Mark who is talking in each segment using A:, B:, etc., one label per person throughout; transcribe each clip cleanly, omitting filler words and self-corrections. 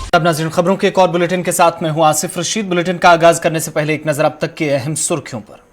A: अब नाज़रीन खबरों के एक और बुलेटिन के साथ मैं हूं आसिफ रशीद। बुलेटिन का आगाज करने से पहले एक नजर अब तक की अहम सुर्खियों पर।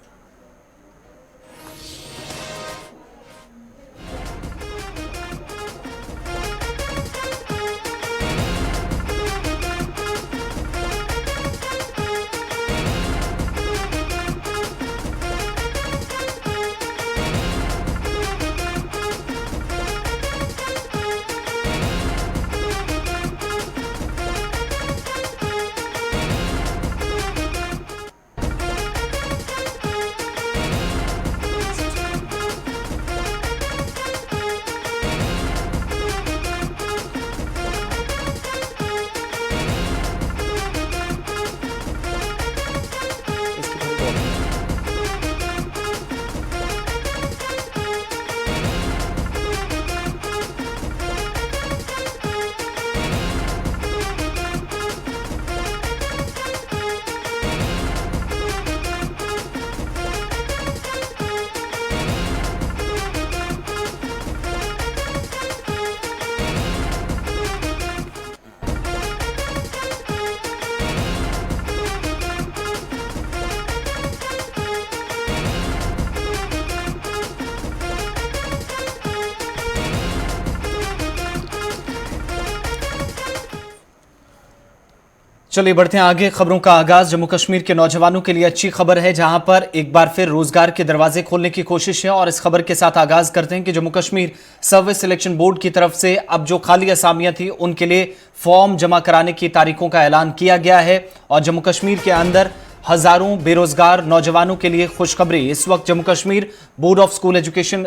A: चलिए बढ़ते हैं आगे। खबरों का आगाज जम्मू कश्मीर के नौजवानों के लिए अच्छी खबर है, जहां पर एक बार फिर रोजगार के दरवाजे खोलने की कोशिश है। और इस खबर के साथ आगाज करते हैं कि Jammu Kashmir service selection board की तरफ से अब जो खाली असामियां थी उनके लिए फॉर्म जमा कराने की तारीखों का ऐलान किया गया है। और जम्मू कश्मीर के अंदर हजारों बेरोजगार नौजवानों के लिए खुशखबरी। इस वक्त Jammu Kashmir board of school education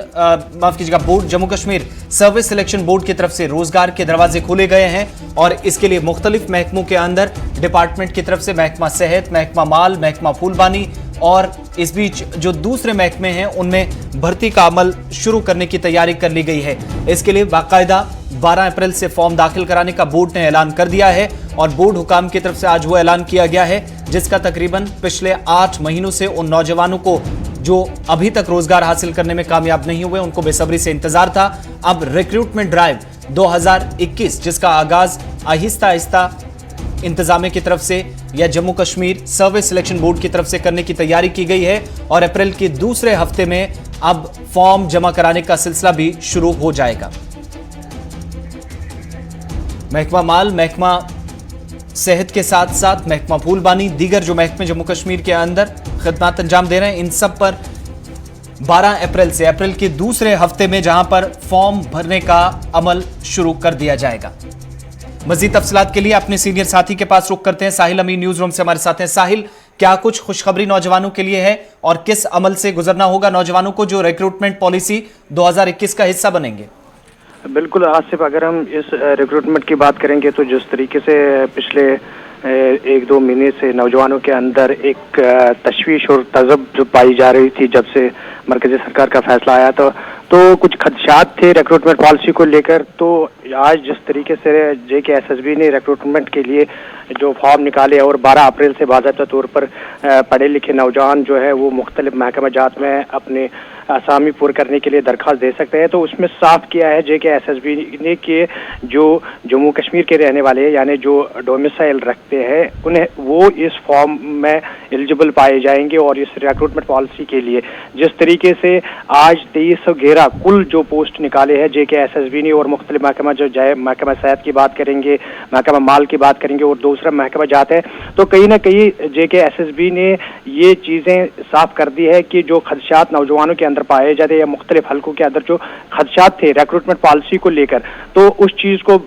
A: board Jammu Kashmir service selection board की तरफ से रोजगार के दरवाजे खोले गए हैं। और इसके लिए मुख्तलिफ महकमों के अंदर डिपार्टमेंट की तरफ से महकमा सेहत, महकमा माल, महकमा फूलबानी और इस बीच जो दूसरे महकमे हैं उनमें भर्ती का अमल शुरू करने की तैयारी कर ली गई है। इसके लिए बाकायदा 12 अप्रैल से फॉर्म दाखिल कराने का बोर्ड ने ऐलान कर दिया है। और बोर्ड हुकाम की तरफ से आज वो ऐलान किया गया है जिसका तकरीबन पिछले 8 महीनों से उन नौजवानों को जो अभी तक रोजगार हासिल करने में कामयाब नहीं हुए उनको बेसब्री से इंतजार था। अब रिक्रूटमेंट ड्राइव 2021 जिसका आगाज आहिस्ता आहिस्ता इंतजामिया की तरफ से या Jammu Kashmir service selection board की तरफ से करने की तैयारी की गई है। और अप्रैल के दूसरे हफ्ते में अब फॉर्म जमा कराने का सिलसिला भी शुरू हो जाएगा। महकमा माल, महकमा सेहत के साथ साथ महकमा फूलबानी, दीगर जो महकमे जम्मू कश्मीर के अंदर खिदमत अंजाम दे रहे हैं, इन सब पर 12 अप्रैल से अप्रैल के दूसरे हफ्ते में जहां पर फॉर्म भरने का अमल शुरू कर दिया जाएगा। मजीद तफसीलात के लिए अपने सीनियर साथी के पास रुख करते हैं। साहिल अमीन न्यूज रूम से हमारे साथ हैं। साहिल, क्या कुछ खुशखबरी नौजवानों के लिए है और किस अमल से गुजरना होगा नौजवानों को जो रिक्रूटमेंट पॉलिसी 2021 का हिस्सा बनेंगे?
B: बिल्कुल आसिफ, अगर हम इस रिक्रूटमेंट की बात करेंगे तो जिस तरीके से पिछले 1-2 महीने से नौजवानों के अंदर एक तशवीश और तज़ब जो पाई जा रही थी जब से मरकजी सरकार का फैसला आया तो कुछ खदशात थे रिक्रूटमेंट पॉलिसी को लेकर। तो आज जिस तरीके से JKSSB ने रिक्रूटमेंट के लिए जो फॉर्म निकाले और 12 अप्रैल से बाज़ाब्ता तौर पर पढ़े लिखे नौजवान जो है वो मुख्तलिफ महकमा जात में अपने असामी पूर्ण करने के लिए दरख्वास्त दे सकते हैं। तो उसमें साफ किया है JKSSB ने कि जो जम्मू कश्मीर के रहने वाले हैं यानी जो डोमिसाइल रखते हैं उन्हें वो इस फॉर्म में एलिजिबल पाए जाएंगे। और इस रिक्रूटमेंट पॉलिसी के लिए जिस तरीके से आज 2311 कुल जो पोस्ट निकाले हैं JKSSB ने और मुख्तलिफ महकमा जो जाए महकमा सेहत की बात करेंगे, महकमा माल की बात करेंगे और दूसरा महकमा जात है, तो कहीं ना कहीं JKSSB ने ये चीज़ें साफ कर दी है कि जो खदशात नौजवानों के अंदर पाए जाते हैं या मुख्तलिफ हल्कों के अंदर जो खदशात थे रिक्रूटमेंट पॉलिसी को लेकर, तो उस चीज़ को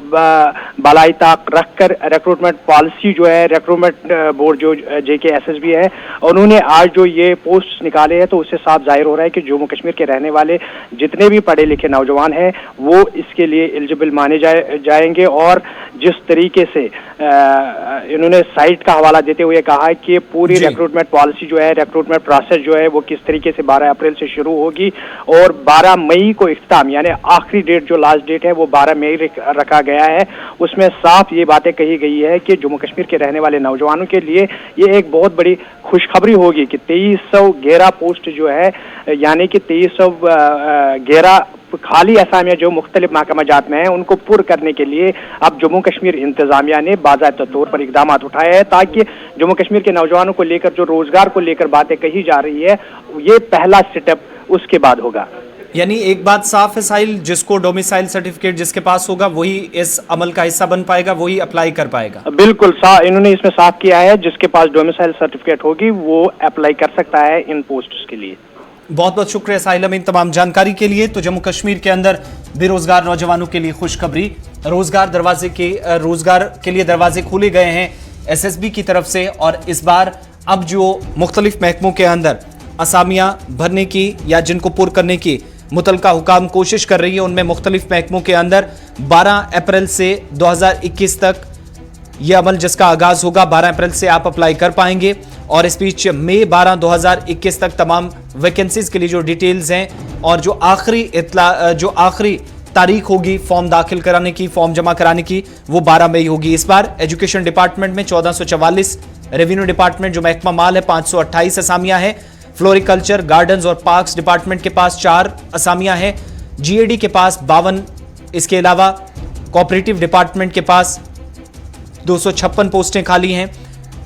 B: बलाई ताक रख कर रिक्रूटमेंट पॉलिसी जो है रिक्रूटमेंट बोर्ड जो JKSSB है उन्होंने आज जो ये पोस्ट निकाले हैं तो उससे साफ जाहिर हो रहा है कि जम्मू कश्मीर के रहने वाले जितने भी पढ़े लिखे नौजवान हैं वो इसके लिए एलिजिबल माने जाएंगे। और जिस तरीके से इन्होंने साइट का हवाला देते हुए कहा है कि पूरी रिक्रूटमेंट पॉलिसी जो है रिक्रूटमेंट प्रोसेस जो है वो किस तरीके से 12 अप्रैल से शुरू होगी और 12 मई को इख्तिताम यानी आखिरी डेट जो लास्ट डेट है वो 12 मई रखा गया है। उसमें साफ ये बातें कही गई है कि जम्मू कश्मीर के रहने वाले नौजवानों के लिए ये एक बहुत बड़ी खुशखबरी होगी कि 2311 पोस्ट जो है यानी कि 2311 खाली असामियाँ जो मुख्तलिफ महकमा जात में हैं उनको पूर्ण करने के लिए अब जम्मू कश्मीर इंतजामिया ने बाज़ाब्ता तौर पर इकदाम उठाए हैं, ताकि जम्मू कश्मीर के नौजवानों को लेकर जो रोजगार को लेकर बातें कही जा रही है, ये पहला स्टेप उसके बाद होगा।
A: यानी एक बात साफ है साहिल, जिसको डोमिसाइल सर्टिफिकेट जिसके पास होगा वही इस अमल का हिस्सा बन पाएगा, वही अप्लाई कर पाएगा।
B: बिल्कुल इन्होंने इसमें साफ किया है, जिसके पास डोमिसाइल सर्टिफिकेट होगी वो अप्लाई कर सकता है इन पोस्ट्स के लिए।
A: बहुत बहुत शुक्रिया साहिल अमीन तमाम जानकारी के लिए। तो जम्मू कश्मीर के अंदर बेरोजगार नौजवानों के लिए खुशखबरी, रोजगार के लिए दरवाजे खोले गए हैं एसएसबी की तरफ से, और इस बार अब जो मुख्तलिफ महकमों के अंदर असामियां भरने की या जिनको पुर करने की मुतलका हुकाम कोशिश कर रही है, उनमें मुख्तलिफ महकमों के अंदर 12 अप्रैल से 2021 तक यह अमल जिसका आगाज होगा। 12 अप्रैल से आप अप्लाई कर पाएंगे, और इस बीच मई 12 2021 तक तमाम वैकेंसीज के लिए जो डिटेल्स हैं और जो आखिरी तारीख होगी फॉर्म दाखिल कराने की, फॉर्म जमा कराने की, वो 12 मई होगी। इस बार एजुकेशन डिपार्टमेंट में 1444, रेवेन्यू डिपार्टमेंट जो महकमा माल है 528 असामियां हैं, फ्लोरिकल्चर, गार्डन्स और पार्क्स डिपार्टमेंट के पास 4 असामियां हैं, जीएडी के पास 52, इसके अलावा कोऑपरेटिव डिपार्टमेंट के पास 256 पोस्टें खाली हैं,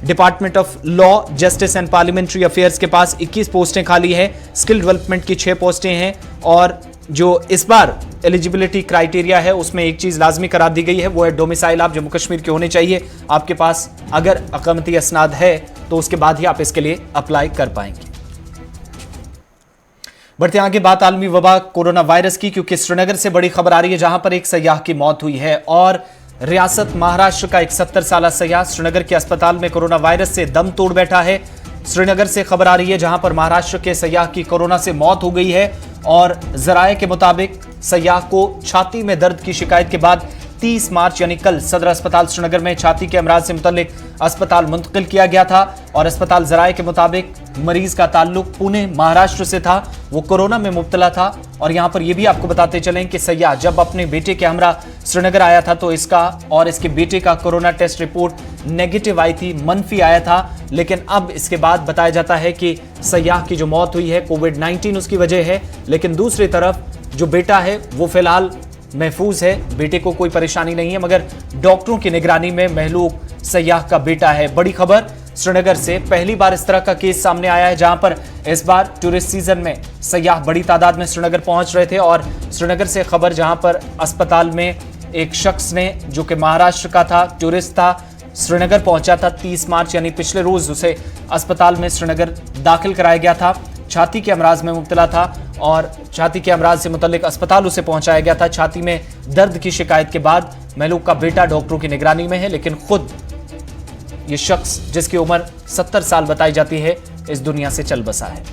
A: department of law, justice and parliamentary affairs के पास 21 पोस्टें खाली हैं, स्किल डेवलपमेंट की 6 पोस्टें हैं, और जो इस बार एलिजिबिलिटी क्राइटेरिया है उसमें एक चीज लाजमी करार दी गई है, वो है डोमिसाइल आप जम्मू कश्मीर के होने चाहिए। आपके पास अगर अकामती असनाद है तो उसके बाद ही आप इसके लिए अप्लाई कर पाएंगे। बढ़ते आगे बात आलमी वबा कोरोना वायरस की, क्योंकि श्रीनगर से बड़ी खबर आ रही है जहां पर एक सयाह की मौत हुई है, और रियासत महाराष्ट्र का एक 70 साल सयाह श्रीनगर के अस्पताल में कोरोना वायरस से दम तोड़ बैठा है। श्रीनगर से खबर आ रही है जहां पर महाराष्ट्र के सयाह की कोरोना से मौत हो गई है, और जराये के मुताबिक सयाह को छाती में दर्द की शिकायत के बाद 30 मार्च यानी कल सदर अस्पताल श्रीनगर में छाती के अमराज से मुतल्लिक अस्पताल मुंतकिल किया गया था, और अस्पताल जराये के मुताबिक मरीज का ताल्लुक पुणे महाराष्ट्र से था, वो कोरोना में मुब्तला था। और यहां पर यह भी आपको बताते चलें कि सयाह जब अपने बेटे के हमरा श्रीनगर आया था तो इसका और इसके बेटे का कोरोना टेस्ट रिपोर्ट नेगेटिव आई थी, मनफी आया था, लेकिन अब इसके बाद बताया जाता है कि सयाह की जो मौत हुई है कोविड-19 उसकी वजह है, लेकिन दूसरी तरफ जो बेटा है वो फिलहाल महफूज है, बेटे को कोई परेशानी नहीं है, मगर डॉक्टरों की निगरानी में महलूक सयाह का बेटा है। बड़ी खबर श्रीनगर से पहली बार इस तरह का केस सामने आया है जहां पर इस बार टूरिस्ट सीजन में सयाह बड़ी तादाद में श्रीनगर पहुंच रहे थे, और श्रीनगर से खबर जहां पर अस्पताल में एक शख्स ने जो कि महाराष्ट्र का था, टूरिस्ट था, श्रीनगर पहुंचा था 30 मार्च यानी पिछले रोज उसे अस्पताल में श्रीनगर दाखिल कराया गया था, छाती के अमराज में मुब्तला था, और छाती के अमराज से मुतल्लिक अस्पताल उसे पहुंचाया गया था। छाती में दर्द की शिकायत के बाद महलूक का बेटा डॉक्टरों की निगरानी में है, लेकिन खुद ये शख्स जिसकी उम्र 70 साल बताई जाती है इस दुनिया से चल बसा है।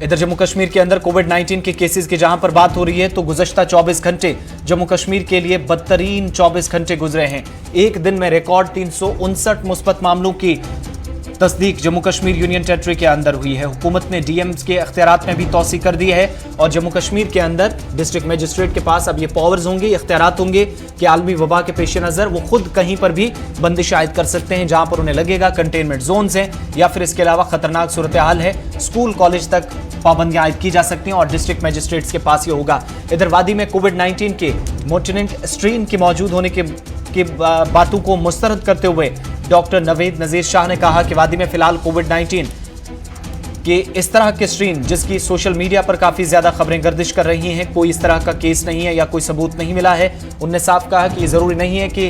A: इधर जम्मू कश्मीर के अंदर कोविड-19 के केसेस की जहां पर बात हो रही है, तो गुज़श्ता 24 घंटे जम्मू कश्मीर के लिए बदतरीन 24 घंटे गुजरे हैं। एक दिन में रिकॉर्ड 359 मुस्बत मामलों की तस्दीक जम्मू कश्मीर यूनियन टेरिटरी के अंदर हुई है। हुकूमत ने डीएम्स के अख्तियारात में भी तौसी कर दी है, और जम्मू कश्मीर के अंदर डिस्ट्रिक्ट मजिस्ट्रेट के पास अब ये पावर्स होंगे, इख्तियारात होंगे कि आलमी वबा के पेश नज़र वो खुद कहीं पर भी बंदिश आयद कर सकते हैं जहां पर उन्हें लगेगा कंटेनमेंट जोन्स हैं, या फिर इसके अलावा खतरनाक सूरत हाल है, स्कूल कॉलेज तक पाबंदियां आयद की जा सकती हैं, और डिस्ट्रिक्ट मजिस्ट्रेट्स के पास ये होगा। इधर वादी में कोविड-19 के मोटेनेंट स्ट्रेन के मौजूद होने की बातों को मुस्तरद करते हुए डॉक्टर नवेद नजीर शाह ने कहा कि वादी में फिलहाल कोविड-19 के इस तरह के स्ट्रेन जिसकी सोशल मीडिया पर काफी ज्यादा खबरें गर्दिश कर रही हैं, कोई इस तरह का केस नहीं है या कोई सबूत नहीं मिला है। उन्होंने साफ कहा कि जरूरी नहीं है कि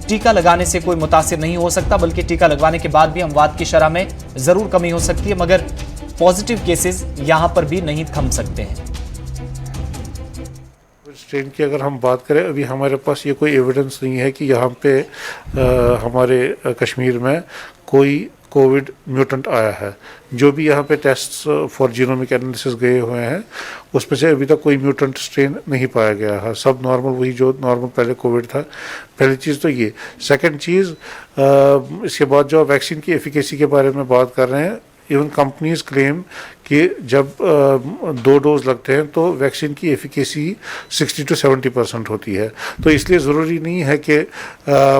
A: टीका लगाने से कोई मुतासिर नहीं हो सकता, बल्कि टीका लगवाने के बाद भी अमवात की शरह में जरूर कमी हो सकती है, मगर पॉजिटिव केसेस यहां पर भी नहीं थम सकते हैं।
C: स्ट्रेन की अगर हम बात करें, अभी हमारे पास ये कोई एविडेंस नहीं है कि यहाँ पे हमारे कश्मीर में कोई कोविड म्यूटेंट आया है। जो भी यहाँ पे टेस्ट्स फॉर जीनोमिक एनालिसिस गए हुए हैं उसमें से अभी तक कोई म्यूटेंट स्ट्रेन नहीं पाया गया है। सब नॉर्मल, वही जो नॉर्मल पहले कोविड था। पहली चीज़ तो ये। सेकंड चीज़, इसके बाद जो वैक्सीन की एफिकेसी के बारे में बात कर रहे हैं, इवन कंपनीज क्लेम कि जब 2 डोज लगते हैं तो वैक्सीन की एफिकेसी 60 to 70% होती है। तो इसलिए ज़रूरी नहीं है कि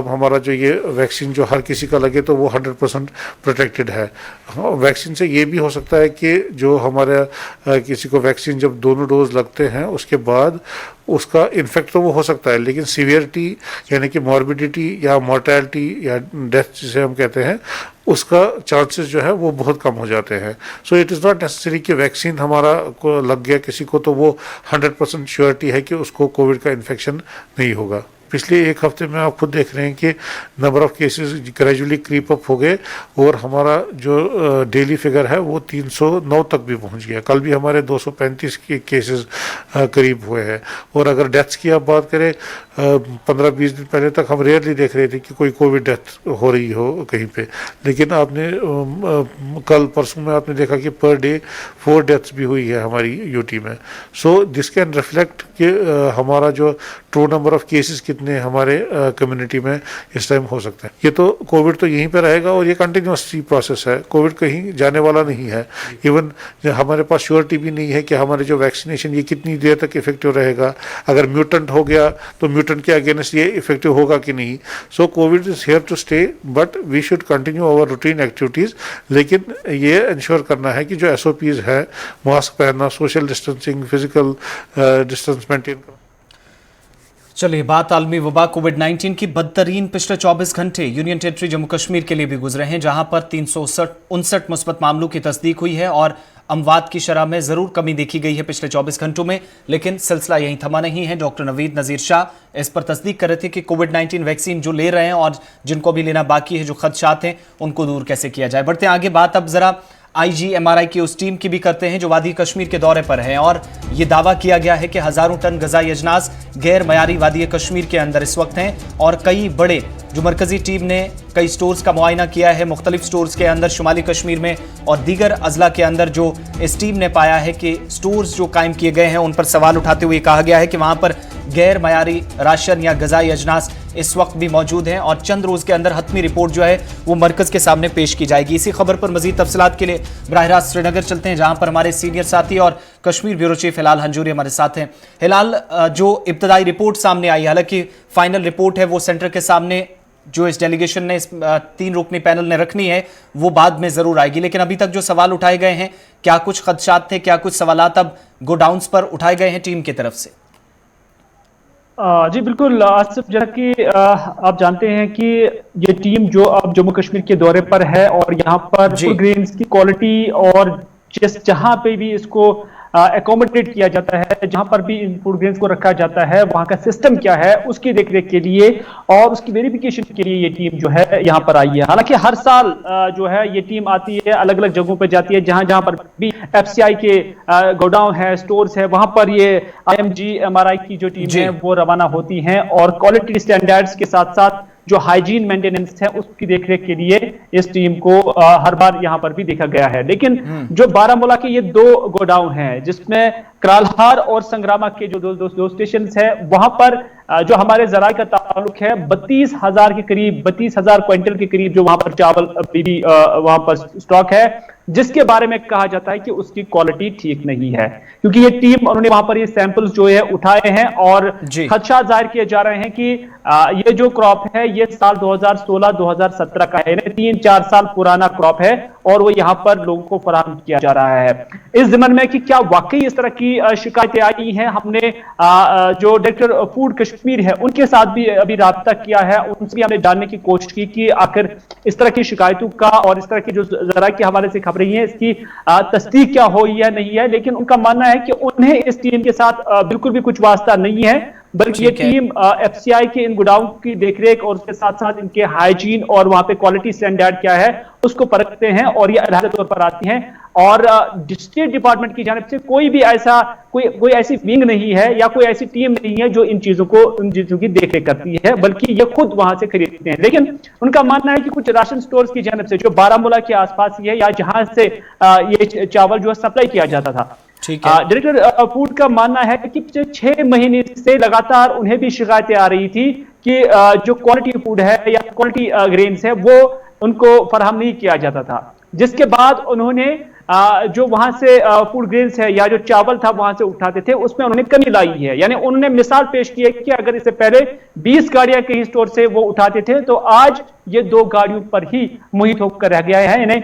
C: हमारा जो ये वैक्सीन जो हर किसी का लगे तो वो 100% प्रोटेक्टेड है। वैक्सीन से ये भी हो सकता है कि जो हमारा किसी को वैक्सीन जब दोनों डोज लगते हैं उसके बाद उसका इन्फेक्ट तो वो हो सकता है, लेकिन सीवियरिटी यानी कि मॉर्बिडिटी या मोर्टेलिटी या डेथ जिसे हम कहते हैं उसका चांसेस जो है वो बहुत कम हो जाते हैं। So it is not necessary कि वैक्सीन हमारा को लग गया किसी को तो वो 100% श्योरिटी है कि उसको कोविड का इन्फेक्शन नहीं होगा। पिछले एक हफ्ते में आप खुद देख रहे हैं कि number of cases gradually creep up हो गए और हमारा जो डेली फिगर है वो 309 तक भी पहुंच गया। कल भी हमारे 235 के केसेस करीब हुए हैं। और अगर डेथ्स की आप बात करें 15-20 दिन पहले तक हम रेयरली देख रहे थे कि कोई कोविड डेथ हो रही हो कहीं पे, लेकिन आपने कल परसों में आपने देखा कि पर डे 4 डेथ्स भी हुई है हमारी यूटी में। सो दिस कैन रिफ्लेक्ट कि हमारा जो ट्रू नंबर ऑफ़ केसेस कितने हमारे कम्युनिटी में इस टाइम हो सकते हैं। ये तो कोविड तो यहीं पे रहेगा और ये कंटिन्यूस प्रोसेस है, कोविड कहीं जाने वाला नहीं है। इवन हमारे पास श्योरिटी भी नहीं है कि हमारे जो वैक्सीनेशन ये कितनी देर तक इफेक्टिव रहेगा, अगर म्यूटेंट हो गया तो म्यूटेंट के अगेंस्ट ये इफेक्टिव होगा कि नहीं। So Covid is here to stay but we should continue our routine activities, लेकिन ये इंश्योर करना है कि जो SOPs है, मास्क पहनना, social distancing, physical distance maintain करना।
A: चलिए, बात आलमी वबा कोविड-19 की बदतरीन पिछले 24 घंटे यूनियन टेरिटरी जम्मू कश्मीर के लिए भी गुजरे हैं, जहां पर 359 मुस्बत मामलों की तस्दीक हुई है और अमवात की शरह में जरूर कमी देखी गई है पिछले 24 घंटों में, लेकिन सिलसिला यहीं थमा नहीं है। डॉक्टर नवीद नजीर शाह इस पर तस्दीक कर रहे थे कि कोविड-19 वैक्सीन जो ले रहे हैं और जिनको भी लेना बाकी है, जो खदशात हैं, उनको दूर कैसे किया जाए। बढ़ते हैं आगे, बात अब जरा IGMRI की उस टीम की भी करते हैं जो वादी कश्मीर के दौरे पर है। और ये दावा किया गया है कि हजारों टन गजाई अजनास गैर मयारी वादी कश्मीर के अंदर इस वक्त हैं और कई बड़े जो मरकजी टीम ने कई स्टोर्स का मुआयना किया है मुख्तलिफ स्टोर्स के अंदर शुमाली कश्मीर में और दीगर अजला के अंदर, जो इस टीम ने पाया है कि स्टोर्स जो कायम किए गए हैं उन पर सवाल उठाते हुए कहा गया है कि वहां पर गैर मयारी राशन या गजाई अजनास इस वक्त भी मौजूद हैं और चंद रोज के अंदर हतमी रिपोर्ट जो है वो मरकज के सामने पेश की जाएगी। इसी खबर पर मजीद तफसीलात के लिए बराह रास्त श्रीनगर चलते हैं, जहां पर हमारे सीनियर साथी और कश्मीर ब्यूरो चीफ हिलाल हंजूरी हमारे साथ हैं। हिलाल, जो इब्तदाई रिपोर्ट सामने आई, हालांकि फाइनल रिपोर्ट है वो सेंटर के सामने जो इस डेलीगेशन ने, इस 3 रुकनी पैनल ने रखनी है, वो बाद में जरूर आएगी, लेकिन अभी तक जो सवाल उठाए गए हैं, क्या कुछ खदशात थे, क्या कुछ सवालात अब गोडाउन्स पर उठाए गए हैं टीम की तरफ से?
D: जी बिल्कुल आसिफ, जैसा कि आप जानते हैं कि ये टीम जो अब जम्मू कश्मीर के दौरे पर है और यहाँ पर फूड ग्रेन्स की क्वालिटी और जहाँ पे भी इसको एकोमोडेट किया जाता है, जहां पर भी इन फूड ग्रेन्स को रखा जाता है, वहां का सिस्टम क्या है उसकी देखरेख के लिए और उसकी वेरिफिकेशन के लिए ये टीम जो है यहाँ पर आई है। हालांकि हर साल जो है ये टीम आती है, अलग अलग जगहों पर जाती है, जहां जहां पर भी FCI के गोडाउन है, स्टोर्स है, वहां पर ये IGMRI की जो टीम है वो रवाना होती है और क्वालिटी स्टैंडर्ड्स के साथ साथ जो हाइजीन मेंटेनेंस है उसकी देखरेख के लिए इस टीम को हर बार यहां पर भी देखा गया है। लेकिन जो बारामूला के ये 2 गोडाउन हैं, जिसमें करालहार और संग्रामा के जो दो स्टेशन है, वहां पर जो हमारे जराये का ताल्लुक है 32,000 के करीब, 32,000 क्विंटल के करीब जो वहां पर चावल अभी भी वहां पर स्टॉक है, जिसके बारे में कहा जाता है कि उसकी क्वालिटी ठीक नहीं है, क्योंकि ये टीम उन्होंने वहां पर ये सैंपल्स जो है उठाए हैं और खदशा जाहिर किए जा रहे हैं कि ये जो क्रॉप है ये साल 2016-2017 का है, 3-4 साल पुराना क्रॉप है और वो यहाँ पर लोगों को फराहम किया जा रहा है। इस जिम्मन में कि क्या वाकई इस तरह की शिकायतें आई हैं, हमने जो डायरेक्टर फूड कश्मीर है उनके साथ भी अभी राब्ता किया है, उनसे भी हमने जानने की कोशिश की कि आखिर इस तरह की शिकायतों का और इस तरह की जो जरा के हवाले से खबरें हैं इसकी तस्दीक क्या हो या नहीं है। लेकिन उनका मानना है कि उन्हें इस टीम के साथ बिल्कुल भी कुछ वास्ता नहीं है, बल्कि ये टीम FCI के इन गोडाउन की देखरेख और उसके साथ साथ इनके हाइजीन और वहां पे क्वालिटी स्टैंडर्ड क्या है उसको परखते हैं और ये अलग तौर पर आती हैं। और स्टेट डिपार्टमेंट की जानिब से कोई भी ऐसा कोई ऐसी विंग नहीं है या कोई ऐसी टीम नहीं है जो इन चीजों की देखरेख करती है, बल्कि ये खुद वहां से खरीदते हैं। लेकिन उनका मानना है कि कुछ राशन स्टोर्स की जानिब से जो बारामूला के आसपास ही है या जहां से ये चावल जो है सप्लाई किया जाता था, डायरेक्टर फूड का मानना है कि पिछले 6 महीने से लगातार उन्हें भी शिकायतें आ रही थी कि जो क्वालिटी फूड है या क्वालिटी ग्रेन्स है वो उनको फराहम नहीं किया जाता था, जिसके बाद उन्होंने जो वहां से फूड ग्रेन्स है या जो चावल था वहां से उठाते थे, उसमें उन्होंने कमी लाई है। यानी उन्होंने मिसाल पेश की है कि अगर इससे पहले 20 गाड़ियां कहीं स्टोर से वो उठाते थे तो आज ये 2 गाड़ियों पर ही मुहित होकर रह गया है। यानी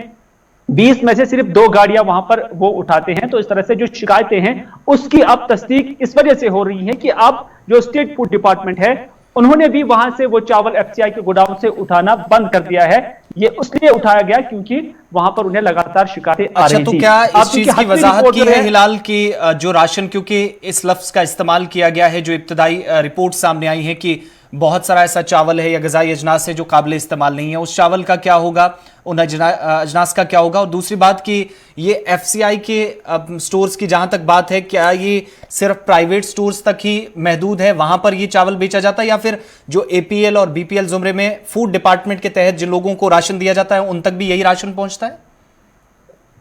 D: 20 में से सिर्फ 2 गाड़ियां वहां पर वो उठाते हैं। तो इस तरह से जो शिकायतें हैं उसकी अब तस्दीक इस वजह से हो रही है कि अब जो स्टेट फूड डिपार्टमेंट है उन्होंने भी वहां से वो चावल एफसीआई के गोडाउन से उठाना बंद कर दिया है। ये उसलिए उठाया गया क्योंकि वहां पर उन्हें लगातार शिकायतें आ रही थी।
A: तो क्या इस चीज की वजाहत की है हिलाल की जो राशन, क्योंकि इस लफ्ज का इस्तेमाल किया गया है, जो इब्तदाई रिपोर्ट सामने आई है कि बहुत सारा ऐसा चावल है या ग़िज़ाई अजनास है जो काबिल इस्तेमाल नहीं है, उस चावल का क्या होगा, उन अजनास का क्या होगा? और दूसरी बात कि ये एफसीआई के स्टोर्स की जहां तक बात है, क्या ये सिर्फ प्राइवेट स्टोर्स तक ही महदूद है, वहां पर ये चावल बेचा जाता है, या फिर जो एपीएल और बीपीएल जुमरे में फूड डिपार्टमेंट के तहत जिन लोगों को राशन दिया जाता है उन तक भी यही राशन पहुंचता है?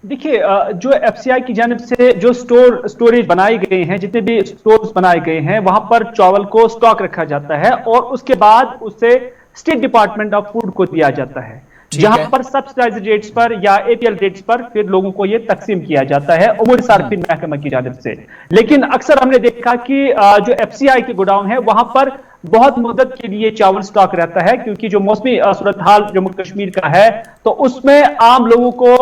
D: देखिए, जो एफसीआई की जानिब से जो स्टोरेज बनाए गए हैं, जितने भी स्टोर्स बनाए गए हैं, वहां पर चावल को स्टॉक रखा जाता है और उसके बाद उसे स्टेट डिपार्टमेंट ऑफ फूड को दिया जाता है, जहां पर सब्सिडाइज्ड रेट्स पर या एपीएल रेट्स पर फिर लोगों को यह तकसीम किया जाता है उमूर सार्फिन महकमा की जानिब से। लेकिन अक्सर हमने देखा कि जो एफसीआई के गोडाउन है वहां पर बहुत मुद्दत के लिए चावल स्टॉक रहता है, क्योंकि जो मौसमी सूरत हाल जम्मू कश्मीर का है तो उसमें आम लोगों को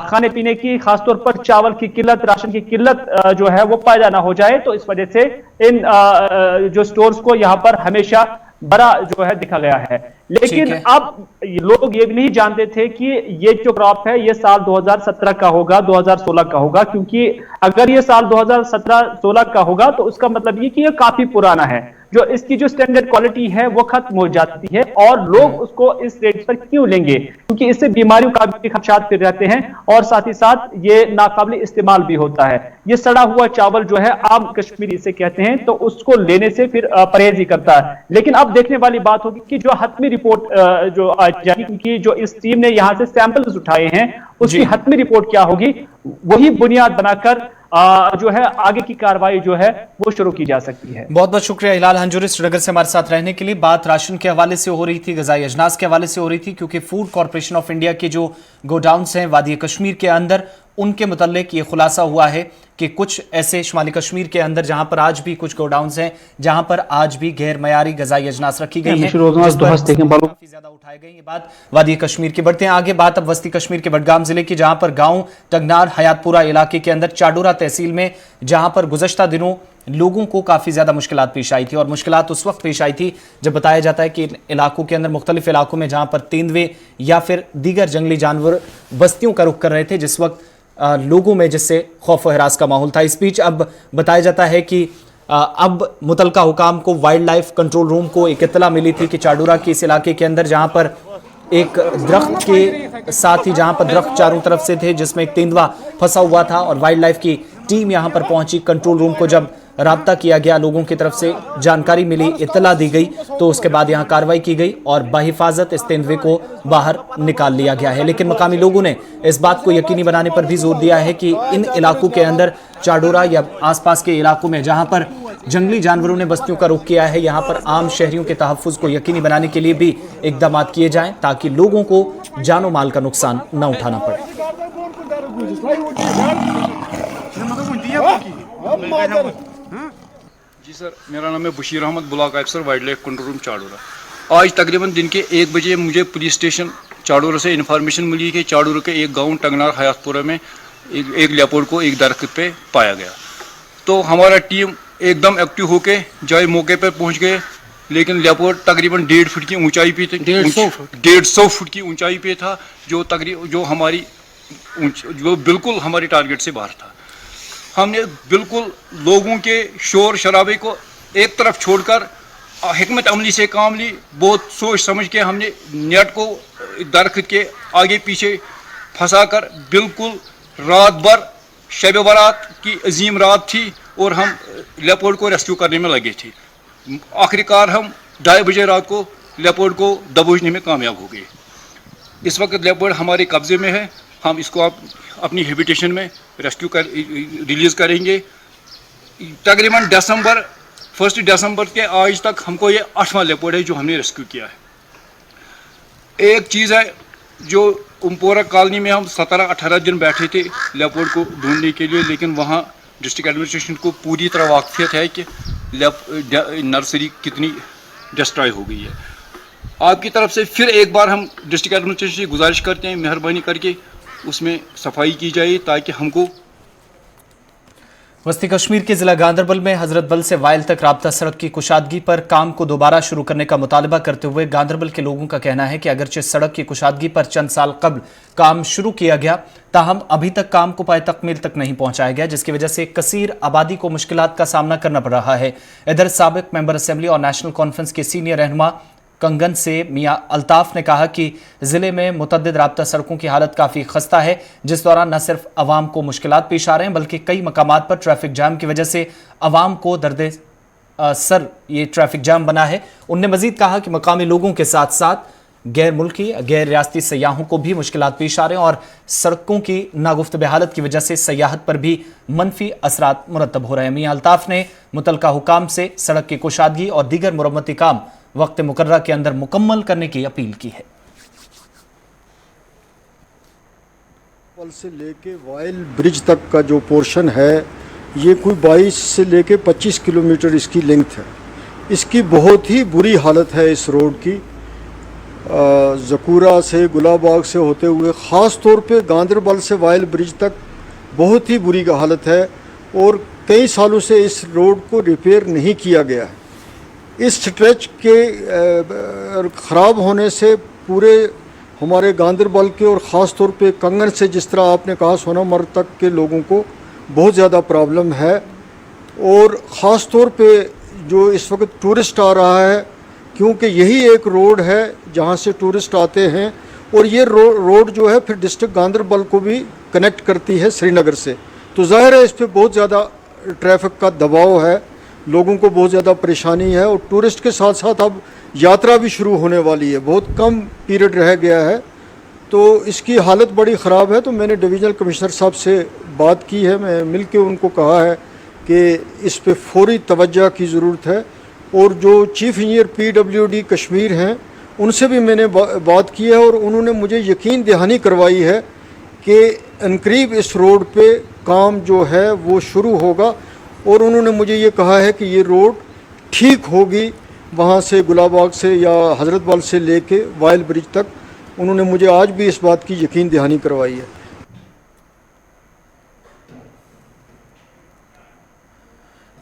D: खाने पीने की, खासतौर पर चावल की किल्लत, राशन की किल्लत जो है वो पैदा ना हो जाए। तो इस वजह से इन जो स्टोर्स को यहाँ पर हमेशा बड़ा जो है दिखा गया है। लेकिन अब लोग ये भी नहीं जानते थे कि ये जो क्रॉप है ये साल 2017 का होगा, 2016 का होगा, क्योंकि अगर ये साल 2017-16 का होगा तो उसका मतलब ये कि ये काफी पुराना है, जो इसकी जो स्टैंडर्ड क्वालिटी है वो खत्म हो जाती है। और लोग उसको इस रेट पर क्यों लेंगे? क्योंकि इससे बीमारियों का भी खदशात फिर रहते हैं और साथ ही साथ ये नाकाबिल इस्तेमाल भी होता है। ये सड़ा हुआ चावल जो है, आम कश्मीरी इसे कहते हैं, तो उसको लेने से फिर परहेज ही करता है। लेकिन अब देखने वाली बात होगी कि जो हतमी रिपोर्ट जो जारी, क्योंकि जो इस टीम ने यहां से सैंपल्स उठाए हैं उसकी हतमी रिपोर्ट क्या होगी, वही बुनियाद बनाकर जो है आगे की कार्रवाई जो है वो शुरू की जा सकती है।
A: बहुत बहुत शुक्रिया हिलाल हंजूरी श्रीनगर से हमारे साथ रहने के लिए। बात राशन के हवाले से हो रही थी, ग़िज़ाई अजनास के हवाले से हो रही थी, क्योंकि फूड कॉरपोरेशन ऑफ इंडिया के जो गोडाउन्स हैं वादी कश्मीर के अंदर, उनके मुताल्लिक ये खुलासा हुआ है कि कुछ ऐसे शुमाली कश्मीर के अंदर जहां पर आज भी कुछ गोडाउन्स हैं जहां पर आज भी गैर मयारी ग़िज़ाई अजनास रखी गई है, काफी ज्यादा उठाए गए। ये बात वादी कश्मीर की। बढ़ते हैं आगे, बात अब वस्ती कश्मीर के बडगाम जिले की, जहां पर गांव टगनार हयातपुरा इलाके के अंदर चाडोरा तहसील में, जहां पर गुज़श्ता दिनों लोगों को काफ़ी ज़्यादा मुश्किलात पेश आई थी। और मुश्किलात उस वक्त पेश आई थी जब बताया जाता है कि इन इलाकों के अंदर, मुख्तलिफ इलाकों में जहां पर तेंदुए या फिर दीगर जंगली जानवर बस्तियों का रुख कर रहे थे, जिस वक्त लोगों में जिससे खौफ व हरास का माहौल था। इस बीच अब बताया जाता है कि अब मुतलका हुकाम को, वाइल्ड लाइफ कंट्रोल रूम को एक इत्तला मिली थी कि चाडोरा के इस इलाके के अंदर, जहां पर एक दरख्त के साथ ही, जहां पर दरख्त चारों तरफ से थे जिसमें एक तेंदुआ फंसा हुआ था, और वाइल्ड लाइफ की टीम यहां पर पहुंची। कंट्रोल रूम को जब राब्ता किया गया, लोगों की तरफ से जानकारी मिली, इत्तला दी गई, तो उसके बाद यहाँ कार्रवाई की गई और बाहिफाजत इस तेंदुए को बाहर निकाल लिया गया है। लेकिन मकामी लोगों ने इस बात को यकीनी बनाने पर भी जोर दिया है कि इन इलाकों के अंदर, चाडोरा या आसपास के इलाकों में जहाँ पर जंगली जानवरों ने बस्तियों का रुख किया है, यहाँ पर आम शहरियों के तहफ़्फ़ुज़ को यकीनी बनाने के लिए भी इक़दाम किए जाएँ ताकि लोगों को जानो माल का नुकसान न उठाना पड़े।
E: जी सर, मेरा नाम है Bashir Ahmad, block officer wildlife control room Chadoora. आज तकरीबन दिन के 1 बजे मुझे पुलिस स्टेशन चाडोरा से इन्फॉर्मेशन मिली कि चाडोरा के एक गांव टगनार हयातपुरा में एक लेपर्ड को एक दरख्त पे पाया गया। तो हमारा टीम एकदम एक्टिव होके जाए मौके पर पहुंच गए, लेकिन लेपर्ड तकरीबन 1.5 फुट की ऊंचाई पे थे, 150 फुट की ऊंचाई पे था, जो बिल्कुल हमारी टारगेट से बाहर था। हमने बिल्कुल लोगों के शोर शराबे को एक तरफ छोड़कर हिकमत अमली से काम ली। बहुत सोच समझ के हमने नेट को दरख्त के आगे पीछे फंसाकर बिल्कुल रात भर, शब बारात की अजीम रात थी और हम लेपर्ड को रेस्क्यू करने में लगे थे। आखिरकार हम 2:30 बजे रात को लेपर्ड को दबोचने में कामयाब हो गए। इस वक्त लेपर्ड हमारे कब्जे में है। हम इसको अपनी हैबिटेशन में रेस्क्यू कर रिलीज़ करेंगे। तकरीबन 1 दिसंबर के आज तक हमको ये 8वां लेपर्ड है जो हमने रेस्क्यू किया है। एक चीज़ है जो उमपोरा कॉलोनी में हम 17-18 दिन बैठे थे लेपर्ड को ढूंढने के लिए, लेकिन वहाँ डिस्ट्रिक्ट एडमिनिस्ट्रेशन को पूरी तरह वाकफियत है कि नर्सरी कितनी डिस्ट्रॉय हो गई है। आपकी तरफ से फिर एक बार हम डिस्ट्रिक्ट एडमिनिस्ट्रेशन से गुजारिश करते हैं, मेहरबानी करके उसमें सफाई की जाए ताकि हमको।
A: वस्ती कश्मीर के जिला गांदरबल में हजरत बल से वाइल तक राब्ता सड़क की कुशादगी पर काम को दोबारा शुरू करने का मुतालबा करते हुए गांदरबल के लोगों का कहना है कि अगरचे सड़क की कुशादगी पर चंद साल कबल काम शुरू किया गया, ताहम अभी तक काम को पाए तकमील तक नहीं पहुंचाया गया, जिसकी वजह से कसीर आबादी को मुश्किलात का सामना करना पड़ रहा है। इधर साबिक मेंबर असेंबली और नेशनल कॉन्फ्रेंस के सीनियर रहनुमा कंगन से मियां अल्ताफ ने कहा कि जिले में मुतअद्दिद राब्ता सड़कों की हालत काफ़ी खस्ता है, जिस दौरान न सिर्फ अवाम को मुश्किलात पेश आ रहे हैं बल्कि कई मकामात पर ट्रैफिक जाम की वजह से अवाम को दर्द सर ये ट्रैफिक जाम बना है। उनने मजीद कहा कि मकामी लोगों के साथ साथ गैर मुल्की गैर रियासती सयाहों को भी मुश्किलात पेश आ रहे हैं और सड़कों की नागुफ्त हालत की वजह से सयाहत पर भी मनफी असरात मुरतब हो रहे हैं। मियां अल्ताफ ने मुतलका हुकाम से सड़क की कुशादगी और दीगर मुरम्मती काम वक्त मुकर्रर के अंदर मुकम्मल करने की अपील की है।
F: से लेके वाइल ब्रिज तक का जो पोर्शन है ये कोई 22 से लेके 25 किलोमीटर इसकी लेंथ है। इसकी बहुत ही बुरी हालत है इस रोड की। ज़कूरा से गुलाबाग से होते हुए ख़ास तौर पे गांदरबल से वाइल ब्रिज तक बहुत ही बुरी हालत है और कई सालों से इस रोड को रिपेयर नहीं किया गया है। इस स्ट्रेच के ख़राब होने से पूरे हमारे गांदरबल के और ख़ास तौर पे कंगन से, जिस तरह आपने कहा, सोनामर्ग तक के लोगों को बहुत ज़्यादा प्रॉब्लम है। और ख़ास तौर पे जो इस वक्त टूरिस्ट आ रहा है, क्योंकि यही एक रोड है जहाँ से टूरिस्ट आते हैं और ये रोड जो है फिर डिस्ट्रिक्ट गांदरबल को भी कनेक्ट करती है श्रीनगर से, तो ज़ाहिर है इस पर बहुत ज़्यादा ट्रैफिक का दबाव है, लोगों को बहुत ज़्यादा परेशानी है। और टूरिस्ट के साथ साथ अब यात्रा भी शुरू होने वाली है, बहुत कम पीरियड रह गया है, तो इसकी हालत बड़ी ख़राब है। तो मैंने डिवीज़नल कमिश्नर साहब से बात की है, मैं मिल के उनको कहा है कि इस पे फौरी तवज्जो की ज़रूरत है। और जो चीफ़ इंजीनियर PWD कश्मीर हैं उनसे भी मैंने बात की है और उन्होंने मुझे यकीन दहानी करवाई है कि अनकरीब इस रोड पे काम जो है वो शुरू होगा। और उन्होंने मुझे ये कहा है कि ये रोड ठीक होगी वहाँ से गुलाबाग से या हजरत बल से लेके वाइल ब्रिज तक। उन्होंने मुझे आज भी इस बात की यकीन दहानी करवाई है।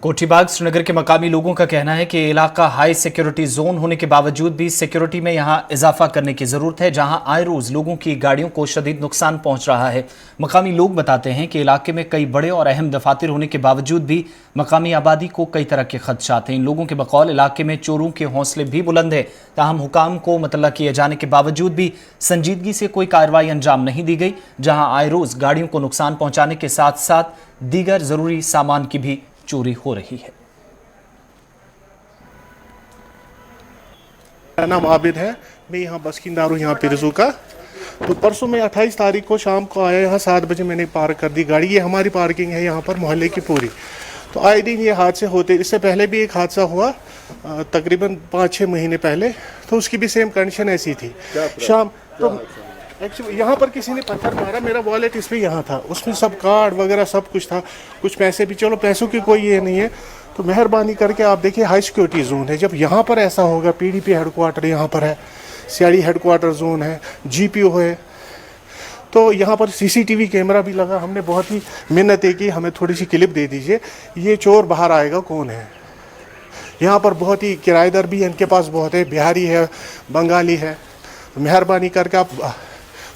A: कोठीबाग श्रीनगर के मकामी लोगों का कहना है कि इलाका हाई सिक्योरिटी जोन होने के बावजूद भी सिक्योरिटी में यहां इजाफा करने की जरूरत है, जहां आए रोज लोगों की गाड़ियों को शदीद नुकसान पहुंच रहा है। मकामी लोग बताते हैं कि इलाके में कई बड़े और अहम दफातर होने के बावजूद भी मकामी आबादी को कई तरह के खदशात हैं। इन लोगों के बकौल इलाके में चोरों के हौसले भी बुलंद है, ताहम हुकाम को मुतल्ला किए जाने के बावजूद भी संजीदगी से कोई कार्रवाई अंजाम नहीं दी गई, जहाँ आए रोज गाड़ियों को नुकसान पहुँचाने के साथ साथ दीगर जरूरी सामान की भी चोरी हो रही है।
G: मेरा नाम आबिद है, मैं यहाँ बसकिंदा हूँ, यहाँ पिरजू का। तो परसों में 28 तारीख को शाम को आया, यहाँ 7 बजे मैंने पार्क कर दी गाड़ी। ये हमारी पार्किंग है यहाँ पर मोहल्ले की पूरी। तो आए दिन ये हादसे होते, इससे पहले भी एक हादसा हुआ तकरीबन 5-6 महीने पहले, तो उसकी भी सेम कंडीशन ऐसी थी। शाम तो एक्चुअली यहाँ पर किसी ने पत्थर मारा, मेरा वॉलेट इस पर यहाँ था, उसमें सब कार्ड वगैरह सब कुछ था, कुछ पैसे भी, चलो पैसों की कोई ये नहीं है। तो मेहरबानी करके आप देखिए हाई सिक्योरिटी जोन है, जब यहाँ पर ऐसा होगा, PDP हेडक्वार्टर यहाँ पर है, CID हेडक्वार्टर जोन है, GPO है, तो यहाँ पर CCTV कैमरा भी लगा। हमने बहुत ही मिन्नतें की, हमें थोड़ी सी क्लिप दे दीजिए, ये चोर बाहर आएगा कौन है। यहाँ पर बहुत ही किराएदार भी इनके पास बहुत है, बिहारी है, बंगाली है। मेहरबानी करके आप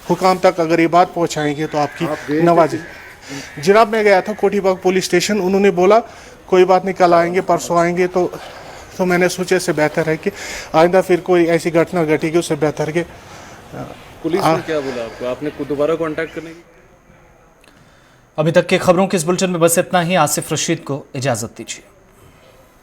G: हुकाम तक अगर ये बात पहुँचाएंगे तो आपकी नवाजी। जनाब मैं गया था कोठीबाग पुलिस स्टेशन, उन्होंने बोला कोई बात नहीं, कल आएंगे, परसों आएंगे। तो मैंने सोचा इससे बेहतर है कि आइंदा फिर कोई ऐसी घटना घटेगी, उससे बेहतर के
H: पुलिस ने क्या बोला आपको, आपने दोबारा कांटेक्ट करने की?
A: अभी तक के खबरों के इस बुलेटिन में बस इतना ही। आसिफ रशीद को इजाजत दीजिए।